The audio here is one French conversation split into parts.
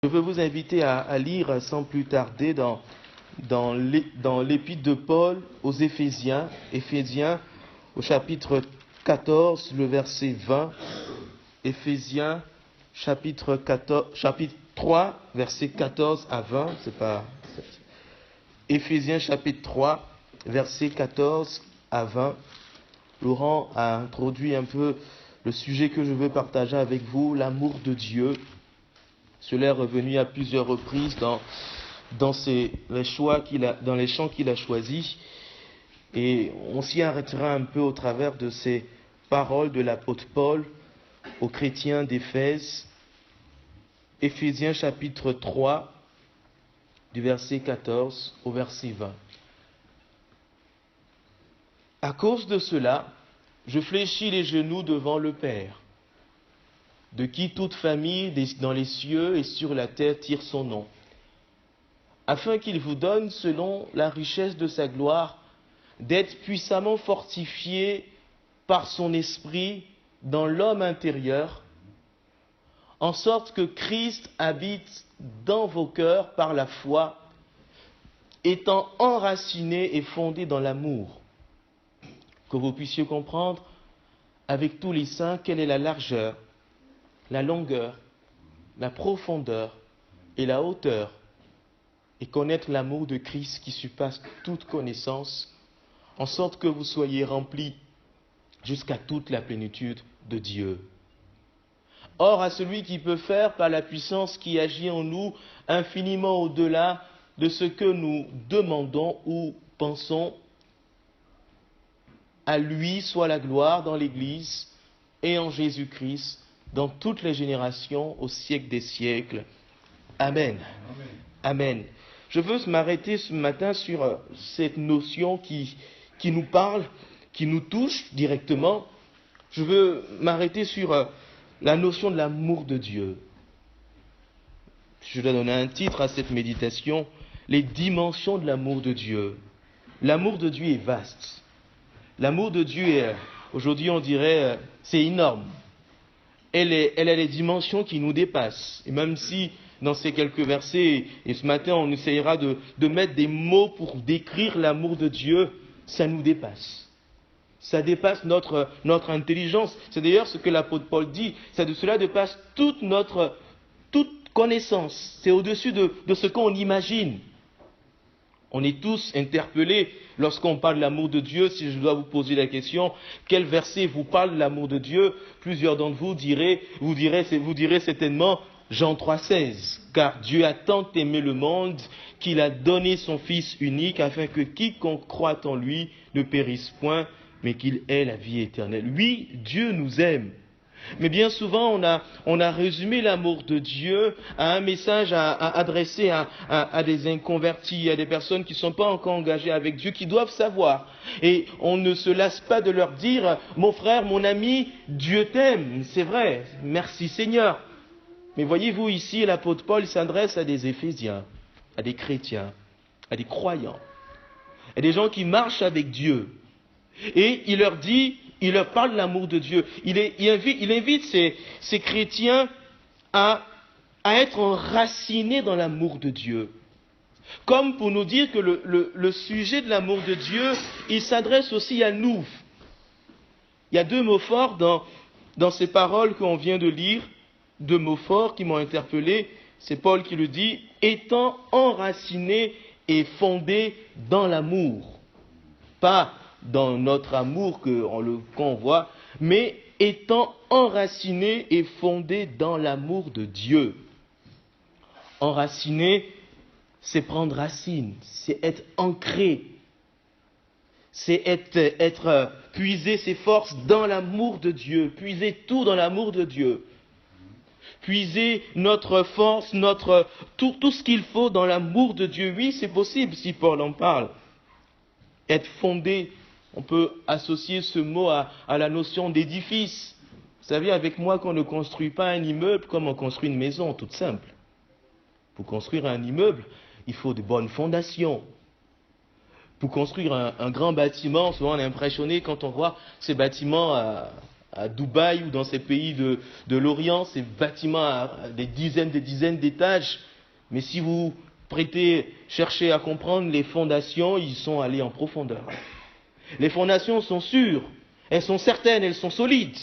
Je veux vous inviter à lire sans plus tarder dans l'épître de Paul aux Éphésiens, Éphésiens au chapitre 14, le verset 20, Éphésiens chapitre 3, verset 14 à 20, Éphésiens chapitre 3, verset 14 à 20. Laurent a introduit un peu le sujet que je veux partager avec vous, l'amour de Dieu. Cela est revenu à plusieurs reprises dans les chants qu'il a choisis. Et on s'y arrêtera un peu au travers de ces paroles de l'apôtre Paul aux chrétiens d'Éphèse. Éphésiens chapitre 3, du verset 14 au verset 20. À cause de cela, je fléchis les genoux devant le Père, de qui toute famille dans les cieux et sur la terre tire son nom, afin qu'il vous donne, selon la richesse de sa gloire, d'être puissamment fortifiés par son esprit dans l'homme intérieur, en sorte que Christ habite dans vos cœurs par la foi, étant enraciné et fondé dans l'amour, que vous puissiez comprendre avec tous les saints quelle est la largeur, la longueur, la profondeur et la hauteur, et connaître l'amour de Christ qui surpasse toute connaissance, en sorte que vous soyez remplis jusqu'à toute la plénitude de Dieu. Or, à celui qui peut faire, par la puissance qui agit en nous, infiniment au-delà de ce que nous demandons ou pensons, à lui soit la gloire dans l'Église et en Jésus-Christ, dans toutes les générations, au siècle des siècles. Amen. Amen. Amen. Je veux m'arrêter ce matin sur cette notion qui nous parle, qui nous touche directement. Je veux m'arrêter sur la notion de l'amour de Dieu. Je dois donner un titre à cette méditation, les dimensions de l'amour de Dieu. L'amour de Dieu est vaste. L'amour de Dieu est, aujourd'hui on dirait, c'est énorme. Elle a des dimensions qui nous dépassent. Et même si, dans ces quelques versets, et ce matin, on essayera de mettre des mots pour décrire l'amour de Dieu, ça nous dépasse. Ça dépasse notre intelligence. C'est d'ailleurs ce que l'apôtre Paul dit. Cela dépasse toute connaissance. C'est au-dessus de ce qu'on imagine. On est tous interpellés lorsqu'on parle de l'amour de Dieu. Si je dois vous poser la question, quel verset vous parle de l'amour de Dieu? Plusieurs d'entre vous direz certainement Jean 3,16. Car Dieu a tant aimé le monde qu'il a donné son Fils unique afin que quiconque croit en lui ne périsse point, mais qu'il ait la vie éternelle. Oui, Dieu nous aime. Mais bien souvent, on a résumé l'amour de Dieu à un message à adresser à des inconvertis, à des personnes qui ne sont pas encore engagées avec Dieu, qui doivent savoir. Et on ne se lasse pas de leur dire, mon frère, mon ami, Dieu t'aime. C'est vrai, merci Seigneur. Mais voyez-vous ici, l'apôtre Paul s'adresse à des Éphésiens, à des chrétiens, à des croyants, à des gens qui marchent avec Dieu. Et il leur parle de l'amour de Dieu. Il invite ces chrétiens à être enracinés dans l'amour de Dieu. Comme pour nous dire que le sujet de l'amour de Dieu, il s'adresse aussi à nous. Il y a deux mots forts dans ces paroles qu'on vient de lire, deux mots forts qui m'ont interpellé. C'est Paul qui le dit, étant enracinés et fondés dans l'amour. Pas dans notre amour qu'on voit, mais étant enraciné et fondé dans l'amour de Dieu. Enraciné, c'est prendre racine, c'est être ancré, c'est puiser ses forces dans l'amour de Dieu, puiser tout dans l'amour de Dieu, puiser notre force, tout ce qu'il faut dans l'amour de Dieu. Oui, c'est possible si Paul en parle. Être fondé, on peut associer ce mot à la notion d'édifice. Vous savez avec moi qu'on ne construit pas un immeuble comme on construit une maison, toute simple. Pour construire un immeuble, il faut de bonnes fondations. Pour construire un grand bâtiment, souvent on est impressionné quand on voit ces bâtiments à à Dubaï ou dans ces pays de l'Orient, ces bâtiments à des dizaines d'étages. Mais si vous cherchez à comprendre les fondations, ils sont allés en profondeur. Les fondations sont sûres, elles sont certaines, elles sont solides.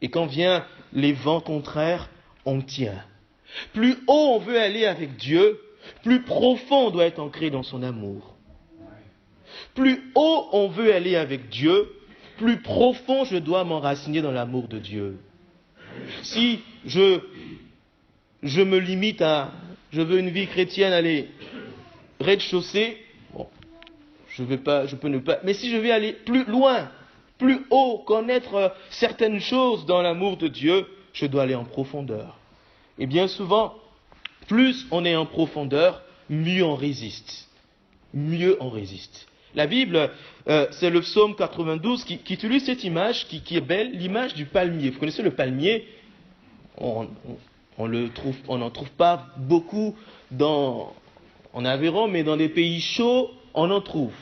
Et quand viennent les vents contraires, on tient. Plus haut on veut aller avec Dieu, plus profond on doit être ancré dans son amour. Plus haut on veut aller avec Dieu, plus profond je dois m'enraciner dans l'amour de Dieu. Si je me limite je veux une vie chrétienne, aller rez-de-chaussée, bon, je peux ne pas, mais si je vais aller plus loin, plus haut, connaître certaines choses dans l'amour de Dieu, je dois aller en profondeur. Et bien souvent, plus on est en profondeur, mieux on résiste. Mieux on résiste. La Bible, c'est le psaume 92 qui utilise cette image qui est belle, l'image du palmier. Vous connaissez le palmier? On n'en trouve pas beaucoup en Aveyron, mais dans des pays chauds, on en trouve.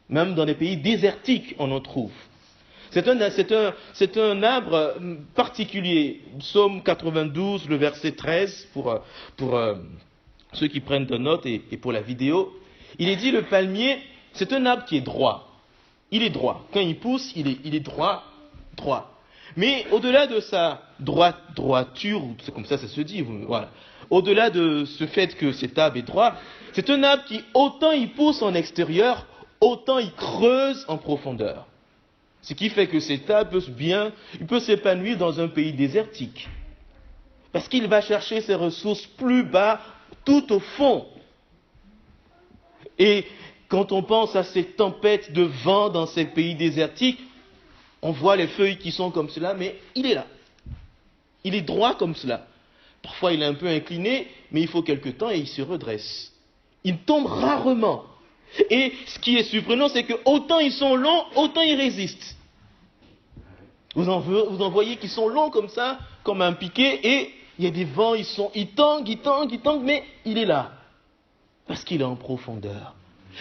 Même dans des pays désertiques, on en trouve. C'est un arbre particulier. Psaume 92, le verset 13, pour ceux qui prennent de notes et pour la vidéo. Il est dit, le palmier, c'est un arbre qui est droit. Il est droit. Quand il pousse, il est droit. Mais au-delà de sa droiture, c'est comme ça se dit, voilà. Au-delà de ce fait que cet arbre est droit, c'est un arbre qui, autant il pousse en extérieur, autant il creuse en profondeur. Ce qui fait que cet arbre peut s'épanouir dans un pays désertique. Parce qu'il va chercher ses ressources plus bas, tout au fond. Et quand on pense à ces tempêtes de vent dans ces pays désertiques, on voit les feuilles qui sont comme cela, mais il est là. Il est droit comme cela. Parfois il est un peu incliné, mais il faut quelque temps et il se redresse. Il tombe rarement. Et ce qui est surprenant, c'est que autant ils sont longs, autant ils résistent. Vous en voyez qui sont longs comme ça, comme un piquet, et il y a des vents, ils tanguent, mais il est là. Parce qu'il est en profondeur.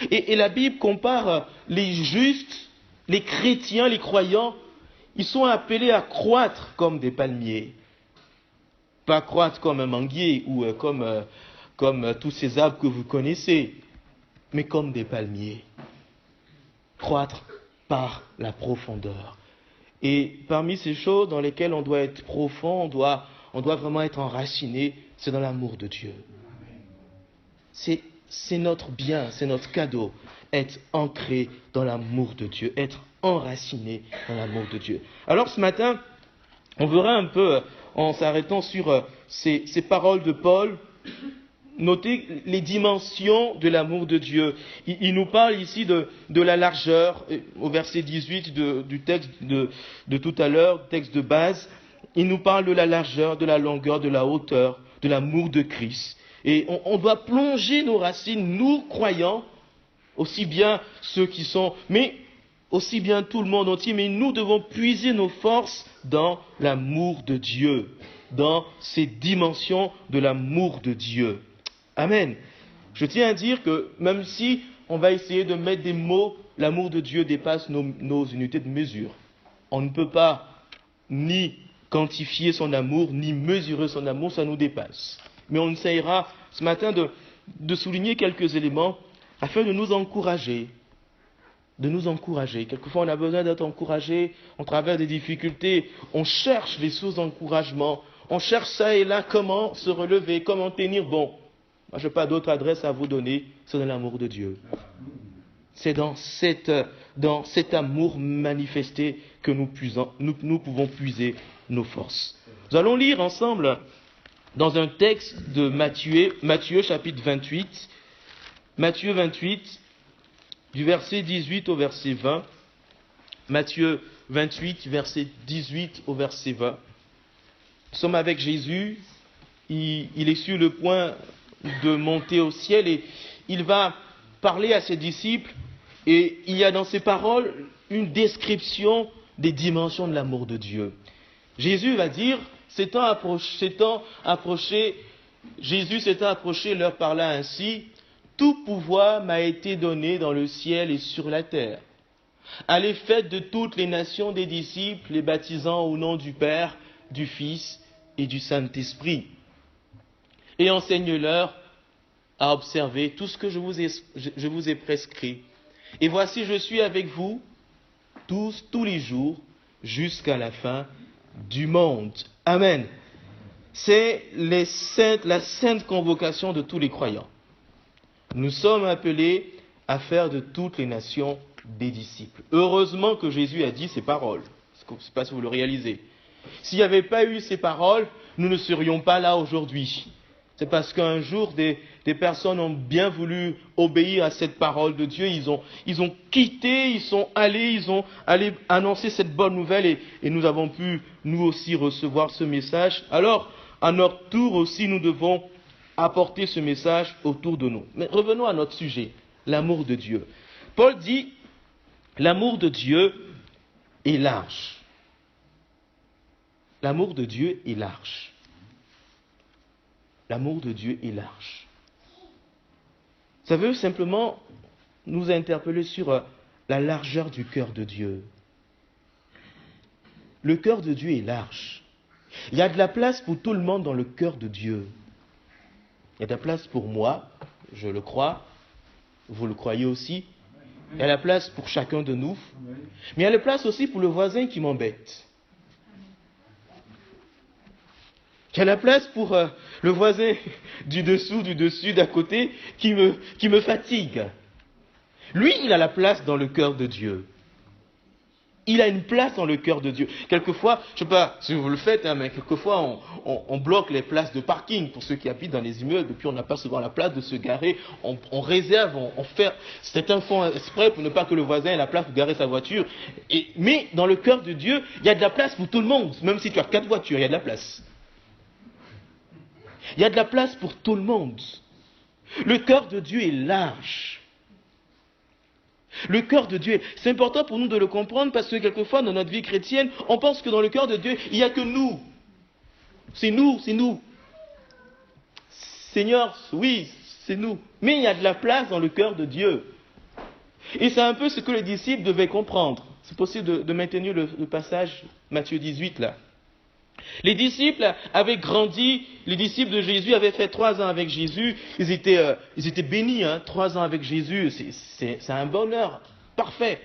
Et la Bible compare les justes, les chrétiens, les croyants, ils sont appelés à croître comme des palmiers. Pas croître comme un manguier ou comme tous ces arbres que vous connaissez, mais comme des palmiers. Croître par la profondeur. Et parmi ces choses dans lesquelles on doit être profond, on doit vraiment être enraciné, c'est dans l'amour de Dieu. C'est notre bien, c'est notre cadeau, être ancré dans l'amour de Dieu, être enraciné dans l'amour de Dieu. Alors ce matin, on verra un peu, en s'arrêtant sur ces paroles de Paul, notez les dimensions de l'amour de Dieu. Il nous parle ici de la largeur, au verset 18 du texte de tout à l'heure, texte de base. Il nous parle de la largeur, de la longueur, de la hauteur, de l'amour de Christ. Et on doit plonger nos racines, nous croyants, aussi bien ceux qui sont, mais aussi bien tout le monde entier, mais nous devons puiser nos forces dans l'amour de Dieu, dans ces dimensions de l'amour de Dieu. Amen. Je tiens à dire que même si on va essayer de mettre des mots, l'amour de Dieu dépasse nos unités de mesure. On ne peut pas ni quantifier son amour, ni mesurer son amour, ça nous dépasse. Mais on essaiera ce matin de souligner quelques éléments afin de nous encourager. Quelquefois on a besoin d'être encouragé, on traverse des difficultés, on cherche des sources d'encouragement, on cherche ça et là comment se relever, comment tenir bon. Moi, je n'ai pas d'autre adresse à vous donner, c'est dans l'amour de Dieu. C'est dans cet amour manifesté que nous pouvons puiser nos forces. Nous allons lire ensemble dans un texte de Matthieu chapitre 28, Matthieu 28, du verset 18 au verset 20. Matthieu 28, verset 18 au verset 20. Nous sommes avec Jésus, il est sur le point de monter au ciel et il va parler à ses disciples et il y a dans ses paroles une description des dimensions de l'amour de Dieu. Jésus va dire, Jésus s'étant approché, leur parla ainsi, tout pouvoir m'a été donné dans le ciel et sur la terre. Allez, faites de toutes les nations des disciples, les baptisant au nom du Père, du Fils et du Saint-Esprit. Et enseigne-leur à observer tout ce que je vous ai prescrit. Et voici, je suis avec vous tous les jours, jusqu'à la fin du monde. Amen. C'est la sainte convocation de tous les croyants. Nous sommes appelés à faire de toutes les nations des disciples. Heureusement que Jésus a dit ces paroles. Je ne sais pas si vous le réalisez. S'il n'y avait pas eu ces paroles, nous ne serions pas là aujourd'hui. C'est parce qu'un jour, des personnes ont bien voulu obéir à cette parole de Dieu. Ils ont quitté, ils sont allés annoncer cette bonne nouvelle et nous avons pu, nous aussi, recevoir ce message. Alors, à notre tour aussi, nous devons apporter ce message autour de nous. Mais revenons à notre sujet, l'amour de Dieu. Paul dit, l'amour de Dieu est large. L'amour de Dieu est large. L'amour de Dieu est large. Ça veut simplement nous interpeller sur la largeur du cœur de Dieu. Le cœur de Dieu est large. Il y a de la place pour tout le monde dans le cœur de Dieu. Il y a de la place pour moi, je le crois, vous le croyez aussi. Il y a de la place pour chacun de nous. Mais il y a de la place aussi pour le voisin qui m'embête. Il y a de la place pour le voisin du dessous, du dessus, d'à côté, qui me fatigue. Lui, il a la place dans le cœur de Dieu. Il a une place dans le cœur de Dieu. Quelquefois, je ne sais pas si vous le faites, mais quelquefois on bloque les places de parking pour ceux qui habitent dans les immeubles, et puis on n'a pas souvent la place de se garer. On réserve, on fait certains font exprès pour ne pas que le voisin ait la place pour garer sa voiture. Mais dans le cœur de Dieu, il y a de la place pour tout le monde. Même si tu as 4 voitures, il y a de la place. Il y a de la place pour tout le monde. Le cœur de Dieu est large. Le cœur de Dieu, c'est important pour nous de le comprendre parce que quelquefois dans notre vie chrétienne, on pense que dans le cœur de Dieu, il n'y a que nous. C'est nous, c'est nous. Seigneur, oui, c'est nous. Mais il y a de la place dans le cœur de Dieu. Et c'est un peu ce que les disciples devaient comprendre. C'est possible de maintenir le passage Matthieu 18 là. Les disciples avaient grandi, les disciples de Jésus avaient fait 3 ans avec Jésus, ils étaient bénis, 3 ans avec Jésus, c'est un bonheur parfait.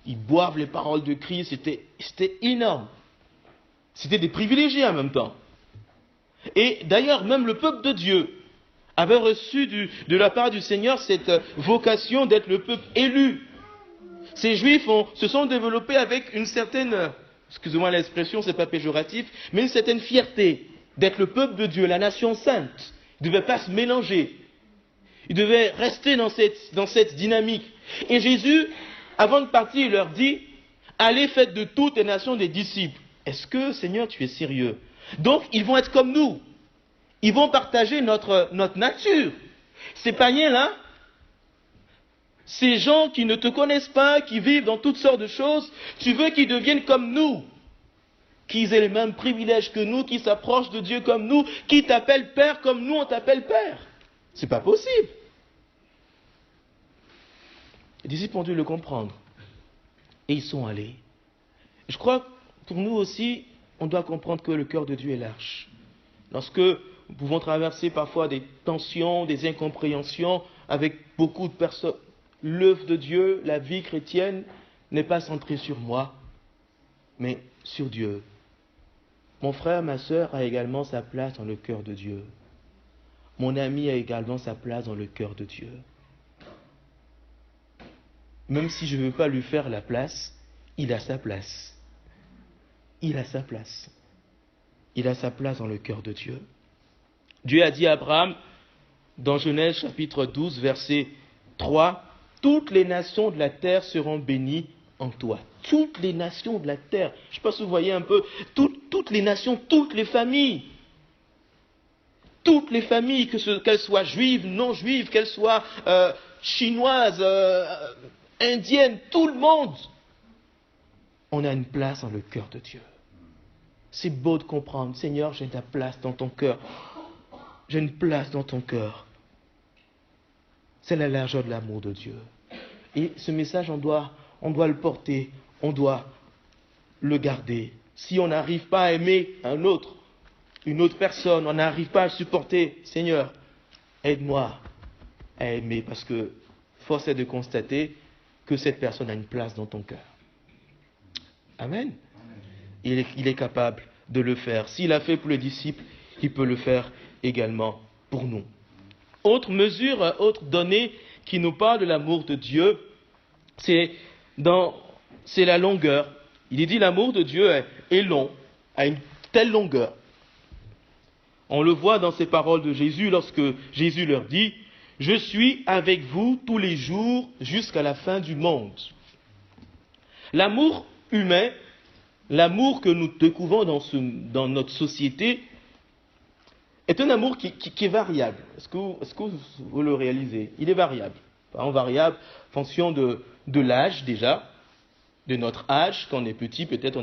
Ils boivent les paroles de Christ, c'était énorme. C'était des privilégiés en même temps. Et d'ailleurs, même le peuple de Dieu avait reçu de la part du Seigneur cette vocation d'être le peuple élu. Ces Juifs se sont développés avec une certaine... Excusez-moi l'expression, c'est pas péjoratif, mais une certaine fierté d'être le peuple de Dieu, la nation sainte. Ils ne devaient pas se mélanger. Ils devaient rester dans cette dynamique. Et Jésus, avant de partir, il leur dit, allez, faites de toutes les nations des disciples. Est-ce que, Seigneur, tu es sérieux? Donc, ils vont être comme nous. Ils vont partager notre nature. Ces païens-là, ces gens qui ne te connaissent pas, qui vivent dans toutes sortes de choses, tu veux qu'ils deviennent comme nous, qu'ils aient les mêmes privilèges que nous, qu'ils s'approchent de Dieu comme nous, qu'ils t'appellent Père comme nous on t'appelle Père. C'est pas possible. Les disciples ont dû le comprendre. Et ils sont allés. Je crois que pour nous aussi, on doit comprendre que le cœur de Dieu est large. Lorsque nous pouvons traverser parfois des tensions, des incompréhensions avec beaucoup de personnes, l'œuvre de Dieu, la vie chrétienne, n'est pas centrée sur moi, mais sur Dieu. Mon frère, ma sœur a également sa place dans le cœur de Dieu. Mon ami a également sa place dans le cœur de Dieu. Même si je ne veux pas lui faire la place, il a sa place. Il a sa place. Il a sa place dans le cœur de Dieu. Dieu a dit à Abraham, dans Genèse chapitre 12, verset 3, « Toutes les nations de la terre seront bénies en toi. » Toutes les nations de la terre. Je ne sais pas si vous voyez un peu, toutes les nations, toutes les familles. Toutes les familles, qu'elles soient juives, non juives, qu'elles soient chinoises, indiennes, tout le monde. On a une place dans le cœur de Dieu. C'est beau de comprendre, Seigneur, j'ai ta place dans ton cœur. J'ai une place dans ton cœur. C'est la largeur de l'amour de Dieu. Et ce message, on doit on doit le porter, on doit le garder. Si on n'arrive pas à aimer une autre personne, on n'arrive pas à supporter, Seigneur, aide-moi à aimer, parce que force est de constater que cette personne a une place dans ton cœur. Amen. Il est capable de le faire. S'il a fait pour les disciples, il peut le faire également pour nous. Autre mesure, autre donnée qui nous parle de l'amour de Dieu, c'est la longueur. Il est dit l'amour de Dieu est long, a une telle longueur. On le voit dans ces paroles de Jésus lorsque Jésus leur dit « Je suis avec vous tous les jours jusqu'à la fin du monde ». L'amour humain, l'amour que nous découvrons dans notre société, est un amour qui est variable. Est-ce que vous le réalisez? Il est variable. Variable en fonction de l'âge déjà, de notre âge. Quand on est petit, peut-être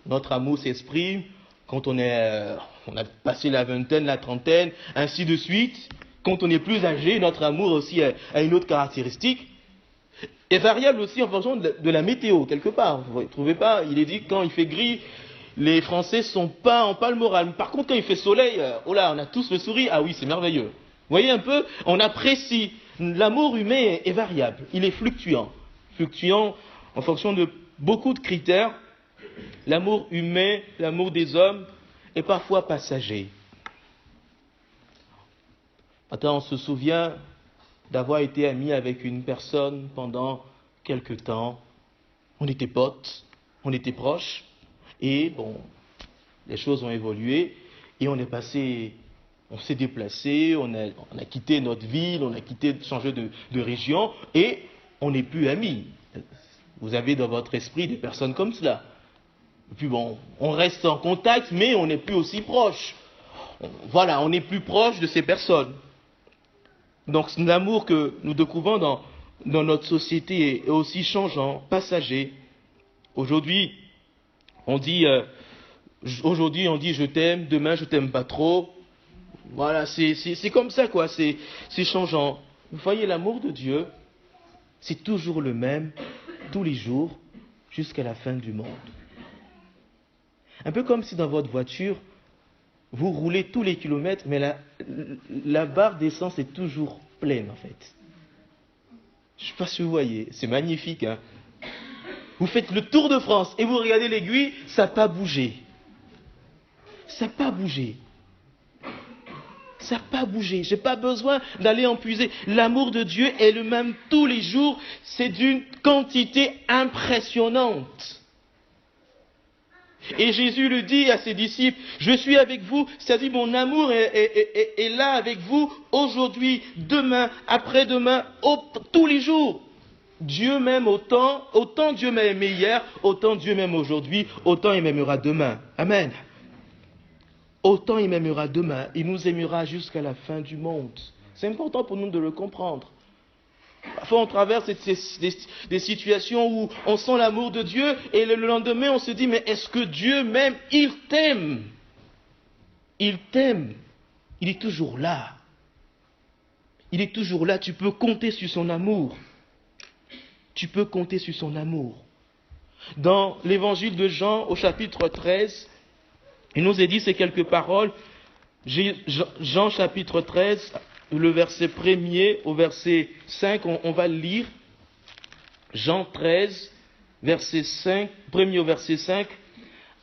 notre amour s'exprime. Quand on a passé la vingtaine, la trentaine, ainsi de suite. Quand on est plus âgé, notre amour aussi a une autre caractéristique. Et variable aussi en fonction de la météo, quelque part. Vous ne trouvez pas? Il est dit que quand il fait gris, les Français n'ont pas le moral. Par contre, quand il fait soleil, oh là, on a tous le sourire. Ah oui, c'est merveilleux. Vous voyez un peu? On apprécie. L'amour humain est variable. Il est fluctuant. Fluctuant en fonction de beaucoup de critères. L'amour humain, l'amour des hommes est parfois passager. Attends, on se souvient d'avoir été ami avec une personne pendant quelque temps. On était potes, on était proches, et bon, les choses ont évolué, et on s'est déplacé, on a quitté notre ville, on a changé de région, et on n'est plus amis. Vous avez dans votre esprit des personnes comme cela. Et puis bon, on reste en contact, mais on n'est plus aussi proche. Voilà, on n'est plus proche de ces personnes. Donc l'amour que nous découvrons dans notre société est aussi changeant, passager. Aujourd'hui on dit je t'aime, demain je t'aime pas trop. Voilà, c'est comme ça quoi, c'est changeant. Vous voyez, l'amour de Dieu, c'est toujours le même, tous les jours, jusqu'à la fin du monde. Un peu comme si dans votre voiture, vous roulez tous les kilomètres, mais la barre d'essence est toujours pleine en fait. Je ne sais pas si vous voyez, c'est magnifique. Hein. Vous faites le tour de France et vous regardez l'aiguille, ça n'a pas bougé. Ça n'a pas bougé. Ça n'a pas bougé. Je n'ai pas besoin d'aller en puiser. L'amour de Dieu est le même tous les jours. C'est d'une quantité impressionnante. Et Jésus le dit à ses disciples, je suis avec vous, c'est-à-dire mon amour est là avec vous aujourd'hui, demain, après-demain, tous les jours. Dieu m'aime autant Dieu m'a aimé hier, autant Dieu m'aime aujourd'hui, autant il m'aimera demain. Amen. Autant il m'aimera demain, il nous aimera jusqu'à la fin du monde. C'est important pour nous de le comprendre. Parfois, on traverse des situations où on sent l'amour de Dieu et le lendemain, on se dit, mais est-ce que Dieu m'aime? Il t'aime. Il t'aime. Il est toujours là. Il est toujours là. Tu peux compter sur son amour. Tu peux compter sur son amour. Dans l'évangile de Jean, au chapitre 13, il nous est dit ces quelques paroles. Jean chapitre 13, le verset 1er au verset 5, on va le lire. Jean 13, verset 5, 1er au verset 5.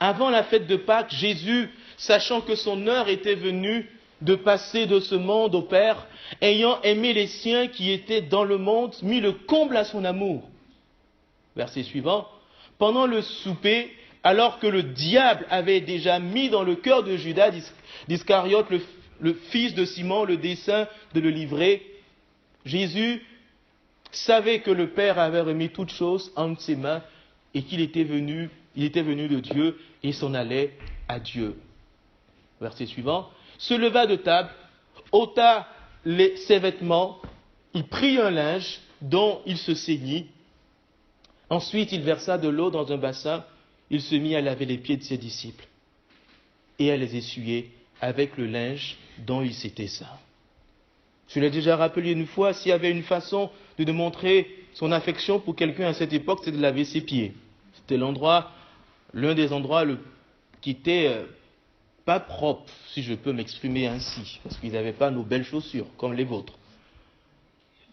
Avant la fête de Pâques, Jésus, sachant que son heure était venue de passer de ce monde au Père, ayant aimé les siens qui étaient dans le monde, mit le comble à son amour. Verset suivant. Pendant le souper, alors que le diable avait déjà mis dans le cœur de Judas d'Iscariote, le fils de Simon, le dessein de le livrer, Jésus savait que le Père avait remis toutes choses entre ses mains et qu'il était venu de Dieu et s'en allait à Dieu. Verset suivant. Se leva de table, ôta ses vêtements, il prit un linge dont il se ceignit. Ensuite, il versa de l'eau dans un bassin, il se mit à laver les pieds de ses disciples et à les essuyer avec le linge dont il s'était ceint. Je l'ai déjà rappelé une fois, s'il y avait une façon de nous montrer son affection pour quelqu'un à cette époque, c'était de laver ses pieds. C'était l'un des endroits qui était pas propre, si je peux m'exprimer ainsi, parce qu'ils n'avaient pas nos belles chaussures, comme les vôtres.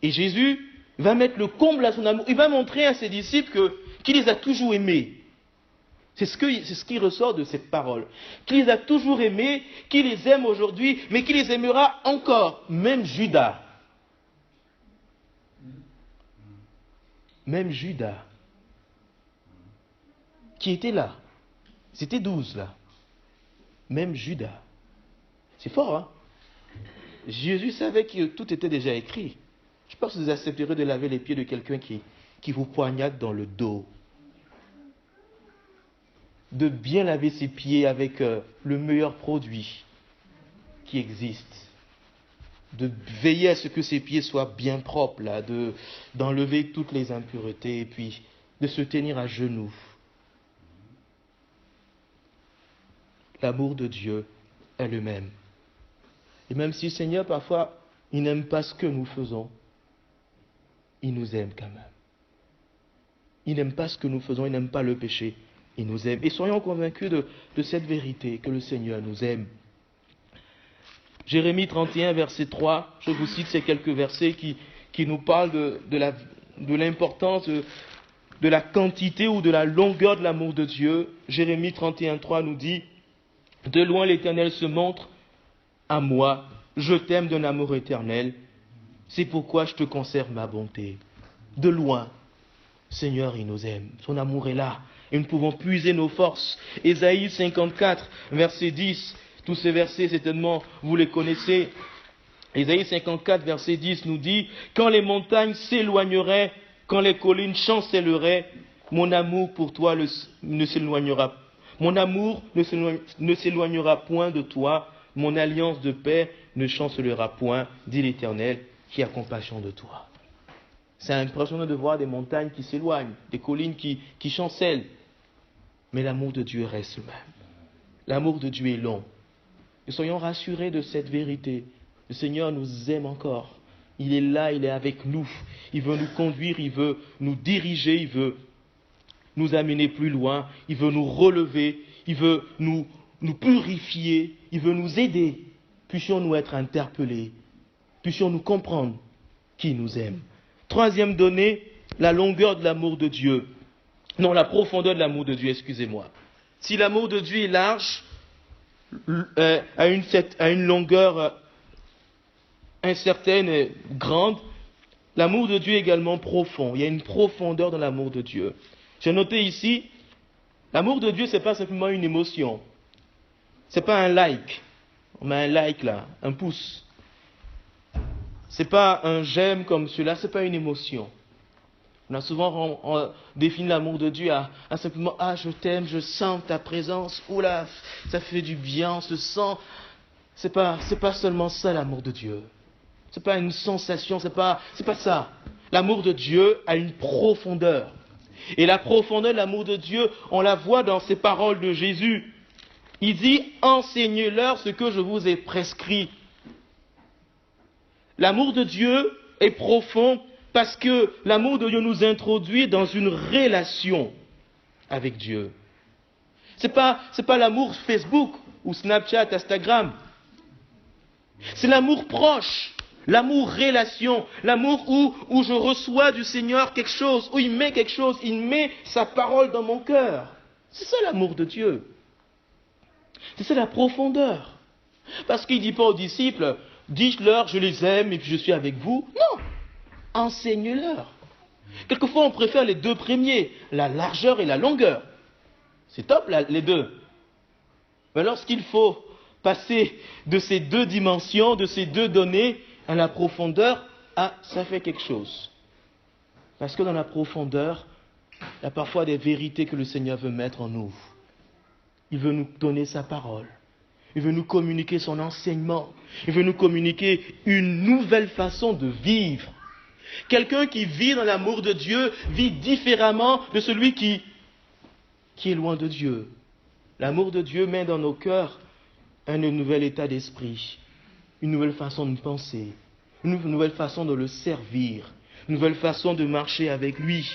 Et Jésus va mettre le comble à son amour. Il va montrer à ses disciples qu'il les a toujours aimés. C'est ce qui ressort de cette parole. Qu'il les a toujours aimés, qu'il les aime aujourd'hui, mais qu'il les aimera encore. Même Judas. Même Judas. Qui était là. C'était 12 là. Même Judas. C'est fort, hein? Jésus savait que tout était déjà écrit. Je pense que vous accepterez de laver les pieds de quelqu'un qui vous poignarde dans le dos. De bien laver ses pieds avec le meilleur produit qui existe. De veiller à ce que ses pieds soient bien propres, là, d'enlever toutes les impuretés et puis de se tenir à genoux. L'amour de Dieu est le même. Et même si le Seigneur, parfois, il n'aime pas ce que nous faisons, il nous aime quand même. Il n'aime pas ce que nous faisons, il n'aime pas le péché, il nous aime. Et soyons convaincus de cette vérité, que le Seigneur nous aime. Jérémie 31, verset 3, je vous cite ces quelques versets qui nous parlent de l'importance de la quantité ou de la longueur de l'amour de Dieu. Jérémie 31, 3 nous dit, « De loin l'Éternel se montre à moi, je t'aime d'un amour éternel, c'est pourquoi je te conserve ma bonté. » De loin, Seigneur, il nous aime, son amour est là, et nous pouvons puiser nos forces. Ésaïe 54, verset 10, tous ces versets, certainement, vous les connaissez. Ésaïe 54, verset 10 nous dit, « Quand les montagnes s'éloigneraient, quand les collines chancelleraient, mon amour pour toi ne s'éloignera. Mon amour ne s'éloignera point de toi, mon alliance de paix ne chancellera point, dit l'Éternel, qui a compassion de toi. » C'est impressionnant de voir des montagnes qui s'éloignent, des collines qui chancellent. Mais l'amour de Dieu reste le même. L'amour de Dieu est long. Et soyons rassurés de cette vérité. Le Seigneur nous aime encore. Il est là, il est avec nous. Il veut nous conduire, il veut nous diriger, il veut nous amener plus loin, il veut nous relever, il veut nous purifier, il veut nous aider. Puissions-nous être interpellés, puissions-nous comprendre qui nous aime. Troisième donnée, la longueur de l'amour de Dieu. Non, la profondeur de l'amour de Dieu, excusez-moi. Si l'amour de Dieu est large, à une longueur incertaine, grande, l'amour de Dieu est également profond. Il y a une profondeur dans l'amour de Dieu. J'ai noté ici, l'amour de Dieu, ce n'est pas simplement une émotion. Ce n'est pas un like. On met un like là, un pouce. Ce n'est pas un j'aime comme cela, ce n'est pas une émotion. On a souvent défini l'amour de Dieu à simplement « Ah, je t'aime, je sens ta présence, oula, ça fait du bien, on se sent... » C'est pas seulement ça l'amour de Dieu. C'est pas une sensation, c'est pas ça. L'amour de Dieu a une profondeur. Et la profondeur de l'amour de Dieu, on la voit dans ces paroles de Jésus. Il dit « Enseignez-leur ce que je vous ai prescrit ». L'amour de Dieu est profond parce que l'amour de Dieu nous introduit dans une relation avec Dieu. C'est pas l'amour Facebook ou Snapchat, Instagram. C'est l'amour proche, l'amour relation, l'amour où je reçois du Seigneur quelque chose, où il met quelque chose, il met sa parole dans mon cœur. C'est ça l'amour de Dieu. C'est ça la profondeur. Parce qu'il ne dit pas aux disciples, dites-leur je les aime et puis je suis avec vous. Non, enseigne-leur. Quelquefois on préfère les deux premiers, la largeur et la longueur. C'est top les deux. Mais lorsqu'il faut passer de ces deux dimensions, de ces deux données à la profondeur, ça fait quelque chose. Parce que dans la profondeur, il y a parfois des vérités que le Seigneur veut mettre en nous. Il veut nous donner sa parole. Il veut nous communiquer son enseignement. Il veut nous communiquer une nouvelle façon de vivre. Quelqu'un qui vit dans l'amour de Dieu vit différemment de celui qui est loin de Dieu. L'amour de Dieu met dans nos cœurs un nouvel état d'esprit, une nouvelle façon de penser, une nouvelle façon de le servir, une nouvelle façon de marcher avec lui,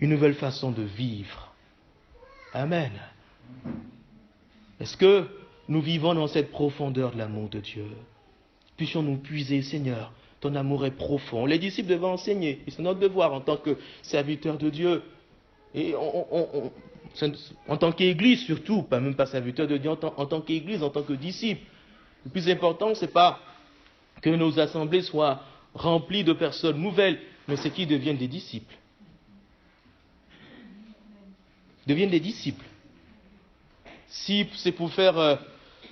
une nouvelle façon de vivre. Amen. Est-ce que nous vivons dans cette profondeur de l'amour de Dieu? Puissions-nous puiser, Seigneur, ton amour est profond. Les disciples devaient enseigner, et c'est notre devoir en tant que serviteurs de Dieu. Et en tant qu'Église surtout, pas même pas serviteurs de Dieu, en tant qu'Église, en tant que disciples. Le plus important, ce n'est pas que nos assemblées soient remplies de personnes nouvelles, mais c'est qu'ils deviennent des disciples. Deviennent des disciples. Si c'est pour faire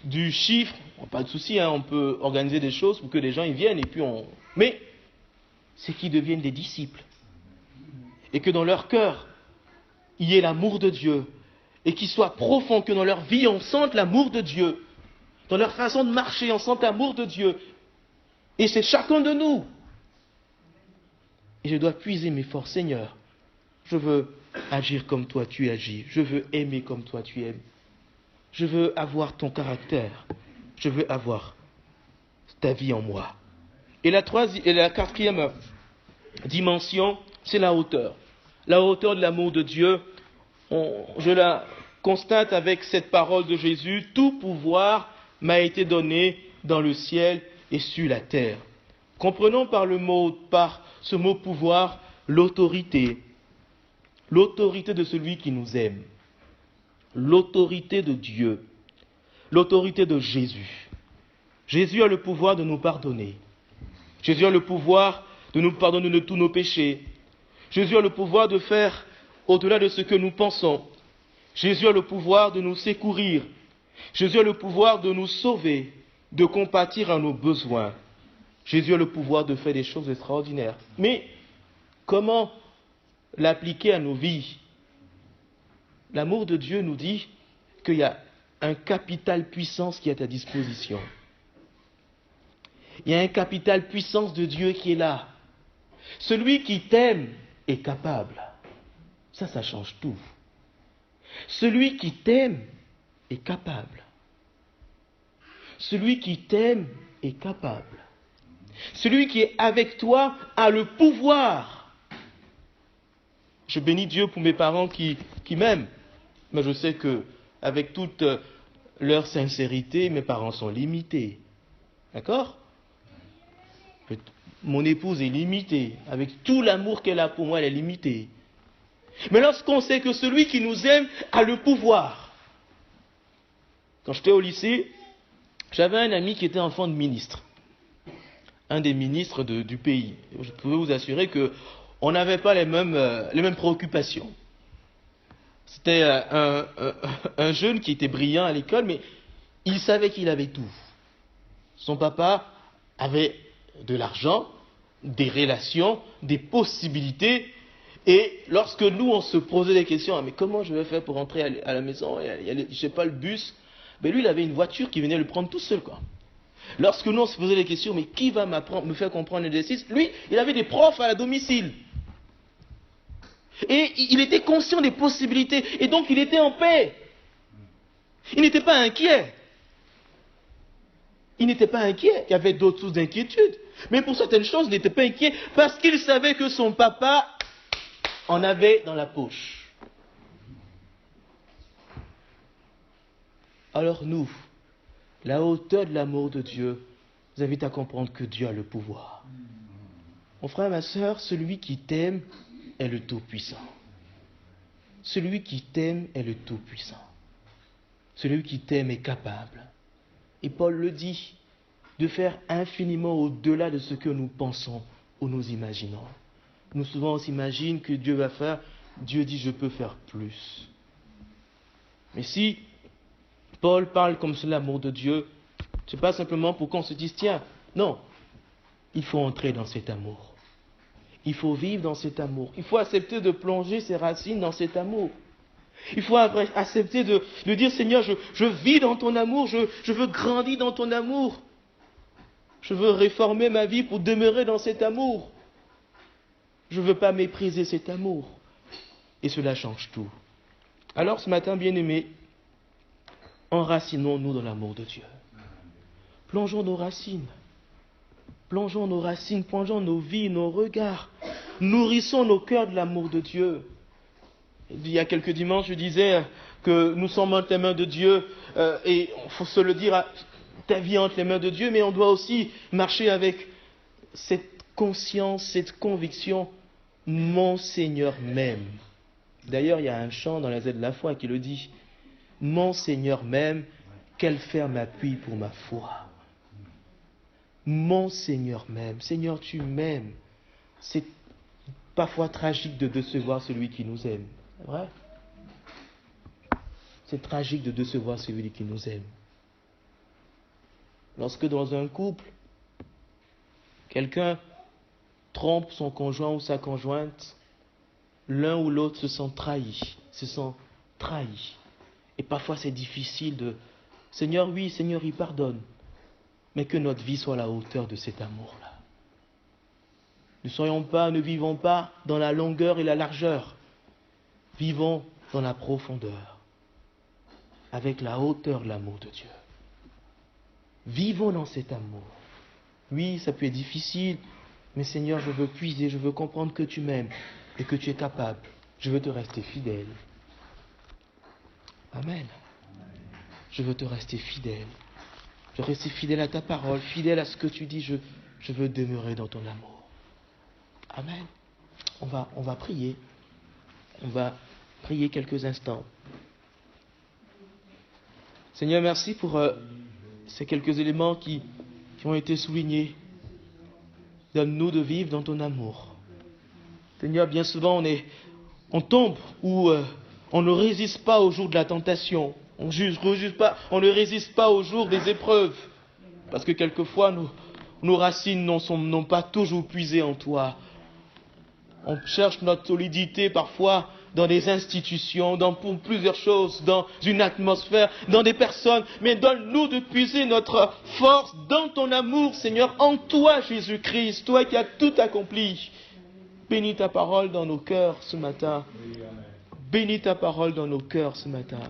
du chiffre, pas de souci, on peut organiser des choses pour que les gens y viennent, et puis mais c'est qu'ils deviennent des disciples. Et que dans leur cœur, il y ait l'amour de Dieu, et qu'il soit profond, que dans leur vie, on sente l'amour de Dieu. Dans leur façon de marcher, on sente l'amour de Dieu. Et c'est chacun de nous. Et je dois puiser mes forces, Seigneur. Je veux agir comme toi tu agis. Je veux aimer comme toi tu aimes. Je veux avoir ton caractère. Je veux avoir ta vie en moi. Et la quatrième dimension, c'est la hauteur. La hauteur de l'amour de Dieu, je la constate avec cette parole de Jésus. Tout pouvoir m'a été donné dans le ciel et sur la terre. Comprenons par ce mot pouvoir, l'autorité. L'autorité de celui qui nous aime. L'autorité de Dieu. L'autorité de Jésus. Jésus a le pouvoir de nous pardonner. Jésus a le pouvoir de nous pardonner de tous nos péchés. Jésus a le pouvoir de faire au-delà de ce que nous pensons. Jésus a le pouvoir de nous secourir. Jésus a le pouvoir de nous sauver, de compatir à nos besoins. Jésus a le pouvoir de faire des choses extraordinaires. Mais comment l'appliquer à nos vies? L'amour de Dieu nous dit qu'il y a un capital puissance qui est à disposition. Il y a un capital puissance de Dieu qui est là. Celui qui t'aime est capable. Ça change tout. Celui qui t'aime est capable. Celui qui t'aime est capable. Celui qui est avec toi a le pouvoir. Je bénis Dieu pour mes parents qui m'aiment. Mais je sais que avec toute leur sincérité, mes parents sont limités. D'accord? Mon épouse est limitée. Avec tout l'amour qu'elle a pour moi, elle est limitée. Mais lorsqu'on sait que celui qui nous aime a le pouvoir. Quand j'étais au lycée, j'avais un ami qui était enfant de ministre. Un des ministres du pays. Je peux vous assurer qu'on n'avait pas les mêmes préoccupations. C'était un jeune qui était brillant à l'école, mais il savait qu'il avait tout. Son papa avait de l'argent, des relations, des possibilités. Et lorsque nous, on se posait des questions, mais comment je vais faire pour rentrer à la maison, je ne sais pas, le bus, mais lui, il avait une voiture qui venait le prendre tout seul, quoi. Lorsque nous, on se posait des questions, mais qui va me faire comprendre l'exercice? Lui, il avait des profs à la domicile. Et il était conscient des possibilités, et donc il était en paix. Il n'était pas inquiet. Il n'était pas inquiet, il y avait d'autres sources d'inquiétude. Mais pour certaines choses, il n'était pas inquiet, parce qu'il savait que son papa en avait dans la poche. Alors nous, la hauteur de l'amour de Dieu vous invite à comprendre que Dieu a le pouvoir. Mon frère, ma sœur, celui qui t'aime est le Tout-Puissant. Celui qui t'aime est le Tout-Puissant. Celui qui t'aime est capable. Et Paul le dit, de faire infiniment au-delà de ce que nous pensons ou nous imaginons. Nous souvent on s'imagine que Dieu va faire, Dieu dit je peux faire plus. Mais si Paul parle comme c'est l'amour de Dieu, ce n'est pas simplement pour qu'on se dise tiens, non, il faut entrer dans cet amour. Il faut vivre dans cet amour. Il faut accepter de plonger ses racines dans cet amour. Il faut accepter de dire Seigneur, je vis dans ton amour, je veux grandir dans ton amour. Je veux réformer ma vie pour demeurer dans cet amour. Je ne veux pas mépriser cet amour. Et cela change tout. Alors ce matin, bien-aimés, enracinons-nous dans l'amour de Dieu. Plongeons nos racines. Plongeons nos racines, plongeons nos vies, nos regards. Nourrissons nos cœurs de l'amour de Dieu. Il y a quelques dimanches, je disais que nous sommes entre les mains de Dieu et il faut se le dire, ta vie est entre les mains de Dieu, mais on doit aussi marcher avec cette conscience, cette conviction, mon Seigneur m'aime. D'ailleurs, il y a un chant dans la Z de la foi qui le dit, mon Seigneur m'aime, quel fer m'appuie pour ma foi. Mon Seigneur m'aime. Seigneur, tu m'aimes. C'est parfois tragique de décevoir celui qui nous aime. C'est vrai? C'est tragique de décevoir celui qui nous aime. Lorsque dans un couple, quelqu'un trompe son conjoint ou sa conjointe, l'un ou l'autre se sent trahi. Et parfois c'est difficile de... Seigneur, oui, Seigneur, il pardonne. Mais que notre vie soit à la hauteur de cet amour-là. Ne vivons pas dans la longueur et la largeur. Vivons dans la profondeur, avec la hauteur de l'amour de Dieu. Vivons dans cet amour. Oui, ça peut être difficile, mais Seigneur, je veux puiser, je veux comprendre que tu m'aimes et que tu es capable. Je veux te rester fidèle. Amen. Je veux te rester fidèle. Je veux rester fidèle à ta parole, fidèle à ce que tu dis. Je veux demeurer dans ton amour. Amen. On va prier. On va prier quelques instants. Seigneur, merci pour ces quelques éléments qui ont été soulignés. Donne-nous de vivre dans ton amour. Seigneur, bien souvent on tombe ou on ne résiste pas au jour de la tentation. On ne résiste pas au jour des épreuves. Parce que quelquefois, nos racines n'ont pas toujours puisé en toi. On cherche notre solidité parfois dans des institutions, pour plusieurs choses, dans une atmosphère, dans des personnes. Mais donne-nous de puiser notre force dans ton amour, Seigneur, en toi, Jésus-Christ, toi qui as tout accompli. Bénis ta parole dans nos cœurs ce matin. Bénis ta parole dans nos cœurs ce matin.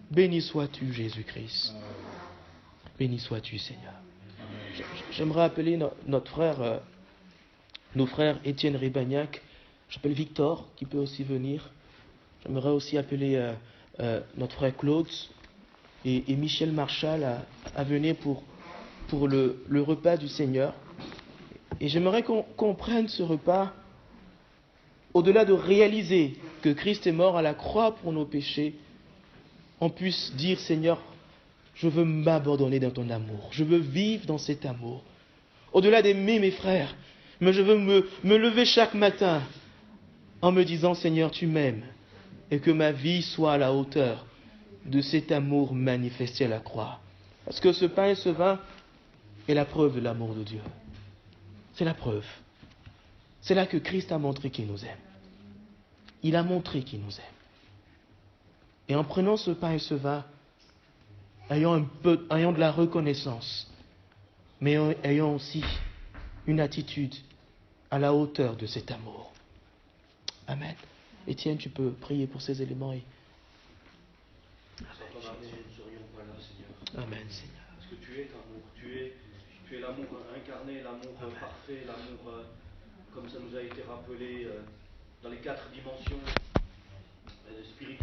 Béni sois-tu, Jésus-Christ. Béni sois-tu, Seigneur. J'aimerais appeler nos frères Étienne Ribagnac. J'appelle Victor, qui peut aussi venir. J'aimerais aussi appeler notre frère Claude et Michel Marchal à venir pour le repas du Seigneur. Et j'aimerais qu'on prenne ce repas au-delà de réaliser que Christ est mort à la croix pour nos péchés. On puisse dire, Seigneur, je veux m'abandonner dans ton amour. Je veux vivre dans cet amour. Au-delà d'aimer mes frères, mais je veux me lever chaque matin en me disant, Seigneur, tu m'aimes. Et que ma vie soit à la hauteur de cet amour manifesté à la croix. Parce que ce pain et ce vin est la preuve de l'amour de Dieu. C'est la preuve. C'est là que Christ a montré qu'il nous aime. Il a montré qu'il nous aime. Et en prenant ce pain et ce vin, ayons de la reconnaissance, mais ayons aussi une attitude à la hauteur de cet amour. Amen. Étienne, tu peux prier pour ces éléments. Amen, Seigneur. Parce que tu es l'amour, tu es l'amour incarné, l'amour parfait, l'amour comme ça nous a été rappelé dans les 4 dimensions spirituelles.